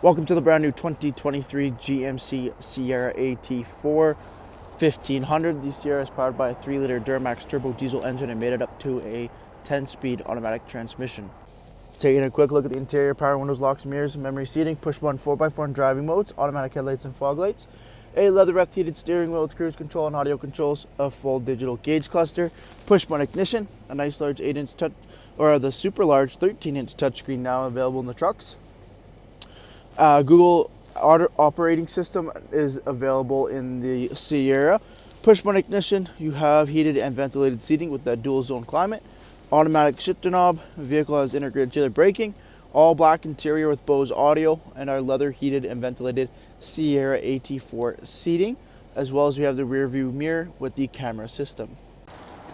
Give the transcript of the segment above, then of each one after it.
Welcome to the brand new 2023 GMC Sierra AT4 1500. The Sierra is powered by a 3-liter Duramax turbo diesel engine and made it up to a 10-speed automatic transmission. Taking a quick look at the interior: power windows, locks, mirrors, memory seating, push-button 4x4 in driving modes, automatic headlights and fog lights, a leather-wrapped heated steering wheel with cruise control and audio controls, a full digital gauge cluster, push-button ignition, a nice large 8-inch touch, or the super large 13-inch touchscreen now available in the trucks. Google operating system is available in the Sierra. Push-button ignition. You have heated and ventilated seating with that dual-zone climate. Automatic shifter knob. The vehicle has integrated trailer braking. All black interior with Bose audio, and our leather heated and ventilated Sierra AT4 seating, as well as we have the rear view mirror with the camera system.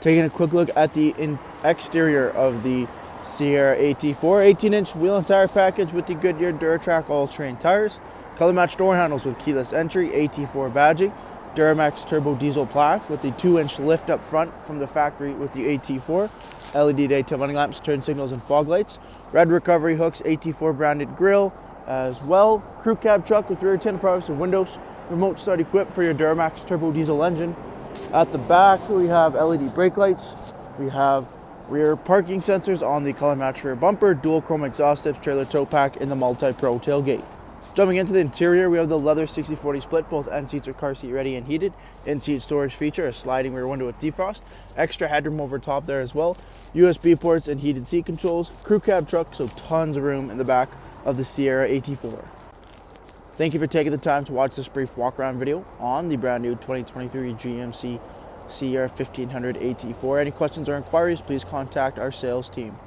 Taking a quick look at the exterior of the Sierra AT4, 18-inch wheel and tire package with the Goodyear Duratrack all-terrain tires, color-matched door handles with keyless entry, AT4 badging, Duramax turbo diesel plaque with the 2-inch lift up front from the factory with the AT4, LED daytime running lamps, turn signals, and fog lights, red recovery hooks, AT4 branded grille as well, crew cab truck with rear tinted privacy windows, remote start equipped for your Duramax turbo diesel engine. At the back, we have LED brake lights, we have rear parking sensors on the color match rear bumper, dual chrome exhaust tips, trailer tow pack, and the MultiPro tailgate. Jumping into the interior, we have the leather 60/40 split. Both end seats are car seat ready and heated. In-seat storage feature, a sliding rear window with defrost, extra headroom over top there as well, USB ports and heated seat controls, crew cab truck, so tons of room in the back of the Sierra AT4. Thank you for taking the time to watch this brief walk around video on the brand new 2023 GMC Sierra 1500 AT4. Any questions or inquiries, please contact our sales team.